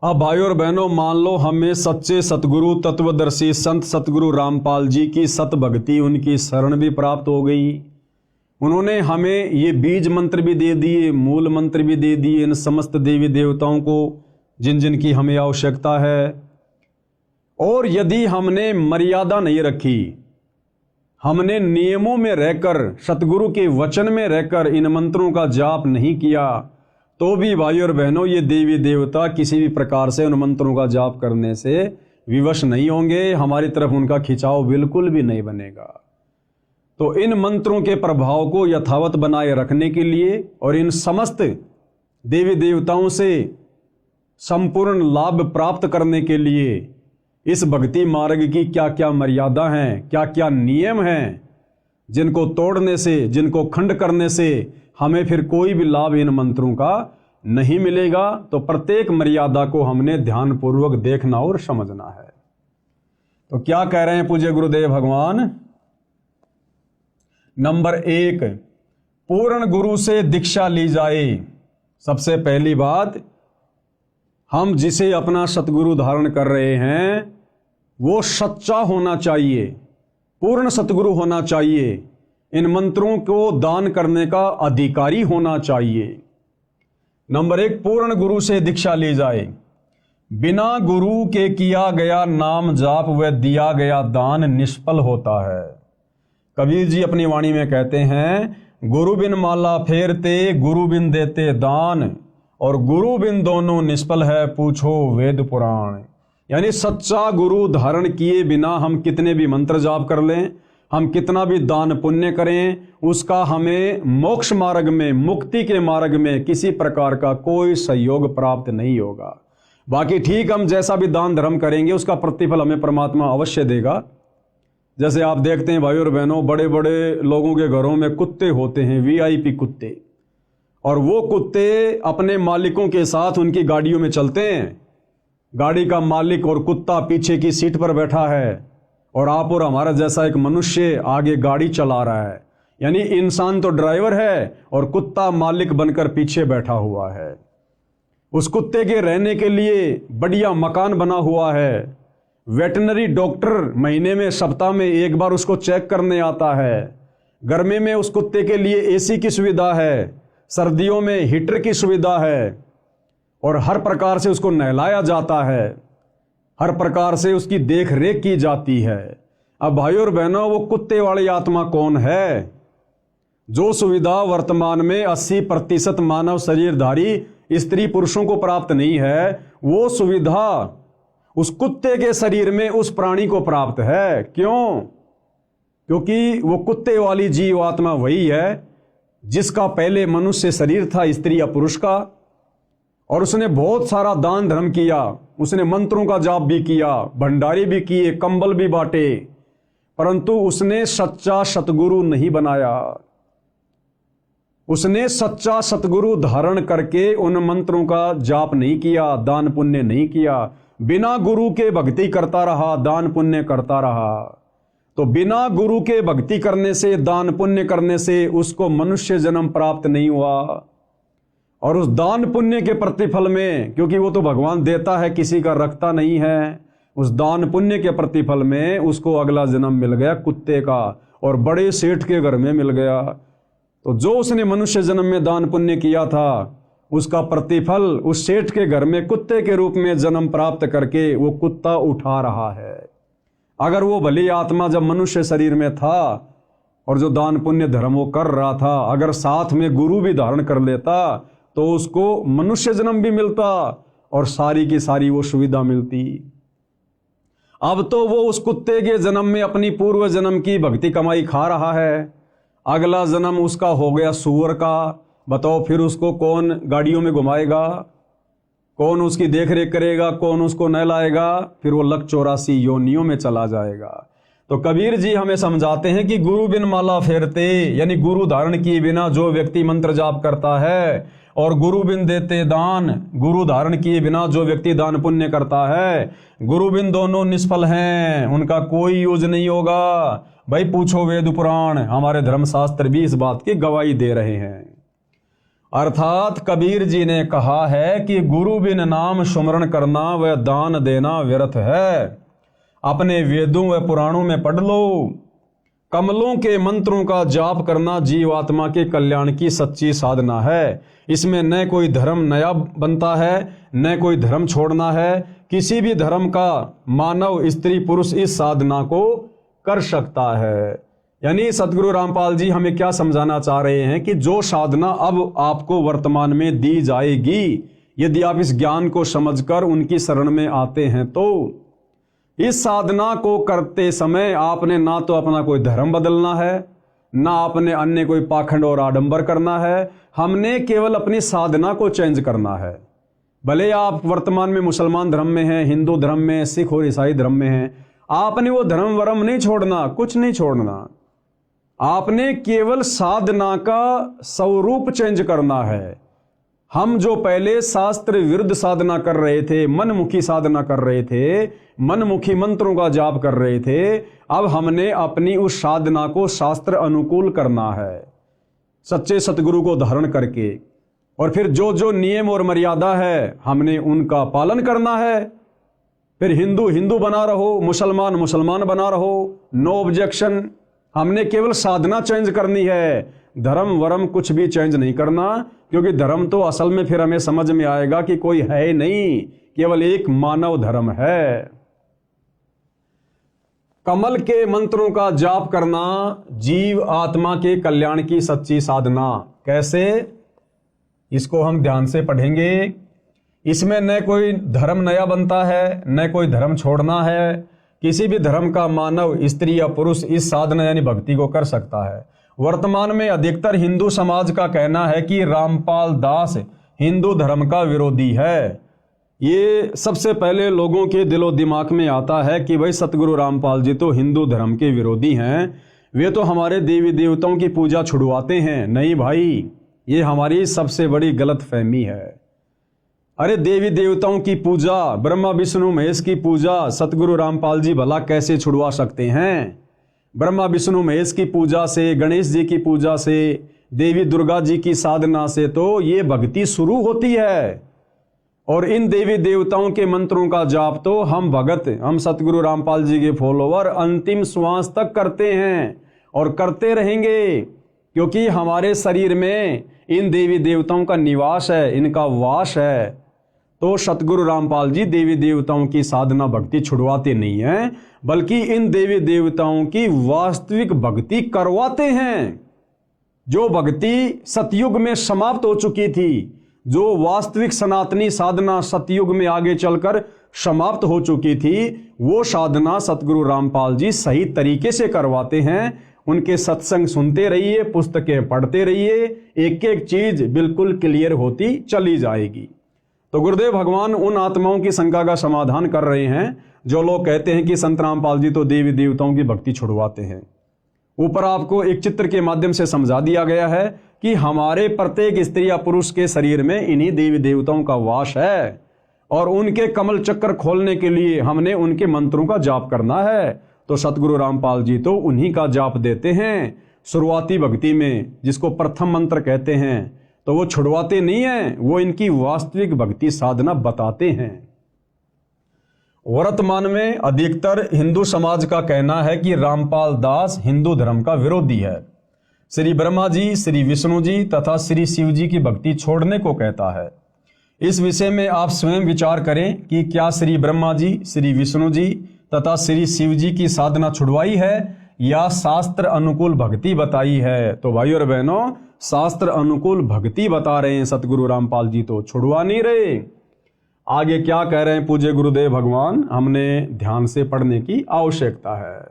अब भाइयों और बहनों, मान लो हमें सच्चे सतगुरु तत्वदर्शी संत सतगुरु रामपाल जी की सत भक्ति, उनकी शरण भी प्राप्त हो गई। उन्होंने हमें ये बीज मंत्र भी दे दिए, मूल मंत्र भी दे दिए इन समस्त देवी देवताओं को जिन जिन की हमें आवश्यकता है। और यदि हमने मर्यादा नहीं रखी, हमने नियमों में रहकर, सतगुरु के वचन में रहकर इन मंत्रों का जाप नहीं किया, तो भी भाइयों और बहनों ये देवी देवता किसी भी प्रकार से उन मंत्रों का जाप करने से विवश नहीं होंगे, हमारी तरफ उनका खिंचाव बिल्कुल भी नहीं बनेगा। तो इन मंत्रों के प्रभाव को यथावत बनाए रखने के लिए और इन समस्त देवी देवताओं से संपूर्ण लाभ प्राप्त करने के लिए इस भक्ति मार्ग की क्या क्या मर्यादा हैं, क्या क्या नियम हैं, जिनको तोड़ने से, जिनको खंड करने से हमें फिर कोई भी लाभ इन मंत्रों का नहीं मिलेगा। तो प्रत्येक मर्यादा को हमने ध्यानपूर्वक देखना और समझना है। तो क्या कह रहे हैं पूज्य गुरुदेव भगवान? नंबर 1, पूर्ण गुरु से दीक्षा ली जाए। सबसे पहली बात, हम जिसे अपना सतगुरु धारण कर रहे हैं वो सच्चा होना चाहिए, पूर्ण सतगुरु होना चाहिए, इन मंत्रों को दान करने का अधिकारी होना चाहिए। नंबर 1, पूर्ण गुरु से दीक्षा ली जाए। बिना गुरु के किया गया नाम जाप व दिया गया दान निष्फल होता है। कबीर जी अपनी वाणी में कहते हैं, गुरु बिन माला फेरते, गुरु बिन देते दान, और गुरु बिन दोनों निष्फल है, पूछो वेद पुराण। यानी सच्चा गुरु धारण किए बिना हम कितने भी मंत्र जाप कर लें, हम कितना भी दान पुण्य करें, उसका हमें मोक्ष मार्ग में, मुक्ति के मार्ग में किसी प्रकार का कोई सहयोग प्राप्त नहीं होगा। बाकी ठीक, हम जैसा भी दान धर्म करेंगे उसका प्रतिफल हमें परमात्मा अवश्य देगा। जैसे आप देखते हैं भाइयों और बहनों, बड़े बड़े लोगों के घरों में कुत्ते होते हैं, वीआईपी कुत्ते, और वो कुत्ते अपने मालिकों के साथ उनकी गाड़ियों में चलते हैं। गाड़ी का मालिक और कुत्ता पीछे की सीट पर बैठा है और आप और हमारा जैसा एक मनुष्य आगे गाड़ी चला रहा है। यानी इंसान तो ड्राइवर है और कुत्ता मालिक बनकर पीछे बैठा हुआ है। उस कुत्ते के रहने के लिए बढ़िया मकान बना हुआ है। वेटनरी डॉक्टर महीने में, सप्ताह में एक बार उसको चेक करने आता है। गर्मी में उस कुत्ते के लिए एसी की सुविधा है, सर्दियों में हीटर की सुविधा है, और हर प्रकार से उसको नहलाया जाता है, हर प्रकार से उसकी देख रेख की जाती है। अब भाइयों और बहनों, वो कुत्ते वाली आत्मा कौन है? जो सुविधा वर्तमान में 80% मानव शरीरधारी स्त्री पुरुषों को प्राप्त नहीं है, वो सुविधा उस कुत्ते के शरीर में उस प्राणी को प्राप्त है। क्यों? क्योंकि वो कुत्ते वाली जीव आत्मा वही है जिसका पहले मनुष्य शरीर था, स्त्री या पुरुष का, और उसने बहुत सारा दान धर्म किया, उसने मंत्रों का जाप भी किया, भंडारे भी किए, कंबल भी बांटे, परंतु उसने सच्चा सतगुरु नहीं बनाया। उसने सच्चा सतगुरु धारण करके उन मंत्रों का जाप नहीं किया, दान पुण्य नहीं किया, बिना गुरु के भक्ति करता रहा, दान पुण्य करता रहा। तो बिना गुरु के भक्ति करने से, दान पुण्य करने से उसको मनुष्य जन्म प्राप्त नहीं हुआ। और उस दान पुण्य के प्रतिफल में, क्योंकि वो तो भगवान देता है, किसी का रखता नहीं है, उस दान पुण्य के प्रतिफल में उसको अगला जन्म मिल गया कुत्ते का, और बड़े सेठ के घर में मिल गया। तो जो उसने मनुष्य जन्म में दान पुण्य किया था, उसका प्रतिफल उस सेठ के घर में कुत्ते के रूप में जन्म प्राप्त करके वो कुत्ता उठा रहा है। अगर वो भली आत्मा जब मनुष्य शरीर में था और जो दान पुण्य धर्म वो कर रहा था, अगर साथ में गुरु भी धारण कर लेता, तो उसको मनुष्य जन्म भी मिलता और सारी की सारी वो सुविधा मिलती। अब तो वो उस कुत्ते के जन्म में अपनी पूर्व जन्म की भक्ति कमाई खा रहा है। अगला जन्म उसका हो गया सूअर का। बताओ फिर उसको कौन गाड़ियों में घुमाएगा, कौन उसकी देख रेख करेगा, कौन उसको नहलाएगा? फिर वो लक 84 योनियों में चला जाएगा। तो कबीर जी हमें समझाते हैं कि गुरु बिन माला फेरते, यानी गुरु धारण किए बिना जो व्यक्ति मंत्र जाप करता है, और गुरु बिन देते दान, गुरु धारण किए बिना जो व्यक्ति दान पुण्य करता है, गुरु बिन दोनों निष्फल हैं, उनका कोई यूज नहीं होगा। भाई पूछो वेद पुराण, हमारे धर्मशास्त्र भी इस बात की गवाही दे रहे हैं। अर्थात कबीर जी ने कहा है कि गुरु बिन नाम सुमरण करना व दान देना व्यर्थ है। अपने वेदों व पुराणों में पढ़ लो, कमलों के मंत्रों का जाप करना जीवात्मा के कल्याण की सच्ची साधना है। इसमें न कोई धर्म नया बनता है, न कोई धर्म छोड़ना है। किसी भी धर्म का मानव, स्त्री, पुरुष इस साधना को कर सकता है। यानी सतगुरु रामपाल जी हमें क्या समझाना चाह रहे हैं कि जो साधना अब आपको वर्तमान में दी जाएगी, यदि आप इस ज्ञान को समझकर उनकी शरण में आते हैं, तो इस साधना को करते समय आपने ना तो अपना कोई धर्म बदलना है, ना आपने अन्य कोई पाखंड और आडंबर करना है। हमने केवल अपनी साधना को चेंज करना है। भले आप वर्तमान में मुसलमान धर्म में हैं, हिंदू धर्म में, सिख और ईसाई धर्म में हैं, आपने वो धर्म वर्म नहीं छोड़ना, कुछ नहीं छोड़ना। आपने केवल साधना का स्वरूप चेंज करना है। हम जो पहले शास्त्र विरुद्ध साधना कर रहे थे, मनमुखी साधना कर रहे थे, मनमुखी मंत्रों का जाप कर रहे थे, अब हमने अपनी उस साधना को शास्त्र अनुकूल करना है, सच्चे सतगुरु को धारण करके। और फिर जो जो नियम और मर्यादा है हमने उनका पालन करना है। फिर हिंदू हिंदू बना रहो, मुसलमान मुसलमान बना रहो, नो ऑब्जेक्शन। हमने केवल साधना चेंज करनी है, धर्म वर्म कुछ भी चेंज नहीं करना, क्योंकि धर्म तो असल में फिर हमें समझ में आएगा कि कोई है ही नहीं, केवल एक मानव धर्म है। कमल के मंत्रों का जाप करना जीव आत्मा के कल्याण की सच्ची साधना। कैसे? इसको हम ध्यान से पढ़ेंगे। इसमें न कोई धर्म नया बनता है, न कोई धर्म छोड़ना है। किसी भी धर्म का मानव, स्त्री या पुरुष इस साधना यानी भक्ति को कर सकता है। वर्तमान में अधिकतर हिंदू समाज का कहना है कि रामपाल दास हिंदू धर्म का विरोधी है। ये सबसे पहले लोगों के दिलो दिमाग में आता है कि भाई सतगुरु रामपाल जी तो हिंदू धर्म के विरोधी हैं, वे तो हमारे देवी देवताओं की पूजा छुड़वाते हैं। नहीं भाई, ये हमारी सबसे बड़ी गलतफहमी है। अरे देवी देवताओं की पूजा, ब्रह्मा विष्णु महेश की पूजा सतगुरु रामपाल जी भला कैसे छुड़वा सकते हैं? ब्रह्मा विष्णु महेश की पूजा से, गणेश जी की पूजा से, देवी दुर्गा जी की साधना से तो ये भक्ति शुरू होती है। और इन देवी देवताओं के मंत्रों का जाप तो हम भगत, हम सतगुरु रामपाल जी के फॉलोवर अंतिम श्वास तक करते हैं और करते रहेंगे, क्योंकि हमारे शरीर में इन देवी देवताओं का निवास है, इनका वास है। तो सतगुरु रामपाल जी देवी देवताओं की साधना भक्ति छुड़वाते नहीं हैं, बल्कि इन देवी देवताओं की वास्तविक भक्ति करवाते हैं। जो भक्ति सतयुग में समाप्त हो चुकी थी, जो वास्तविक सनातनी साधना सतयुग में आगे चलकर समाप्त हो चुकी थी, वो साधना सतगुरु रामपाल जी सही तरीके से करवाते हैं। उनके सत्संग सुनते रहिए, पुस्तकें पढ़ते रहिए, एक एक चीज बिल्कुल क्लियर होती चली जाएगी। तो गुरुदेव भगवान उन आत्माओं की शंका का समाधान कर रहे हैं जो लोग कहते हैं कि संत रामपाल जी तो देवी देवताओं की भक्ति छुड़वाते हैं। ऊपर आपको एक चित्र के माध्यम से समझा दिया गया है कि हमारे प्रत्येक स्त्री या पुरुष के शरीर में इन्हीं देवी देवताओं का वास है, और उनके कमल चक्कर खोलने के लिए हमने उनके मंत्रों का जाप करना है। तो सतगुरु रामपाल जी तो उन्हीं का जाप देते हैं शुरुआती भक्ति में, जिसको प्रथम मंत्र कहते हैं। तो वो छुड़वाते नहीं हैं, वो इनकी वास्तविक भक्ति साधना बताते हैं। वर्तमान में अधिकतर हिंदू समाज का कहना है कि रामपाल दास हिंदू धर्म का विरोधी है। श्री ब्रह्मा जी, श्री विष्णु जी तथा श्री शिव जी की भक्ति छोड़ने को कहता है। इस विषय में आप स्वयं विचार करें कि क्या श्री ब्रह्मा जी, श्री विष्णु जी तथा श्री शिव जी की साधना छुड़वाई है या शास्त्र अनुकूल भक्ति बताई है? तो भाई और बहनों, शास्त्र अनुकूल भक्ति बता रहे हैं सतगुरु रामपाल जी, तो छुड़वा नहीं रहे। आगे क्या कह रहे हैं पूज्य गुरुदेव भगवान, हमने ध्यान से पढ़ने की आवश्यकता है।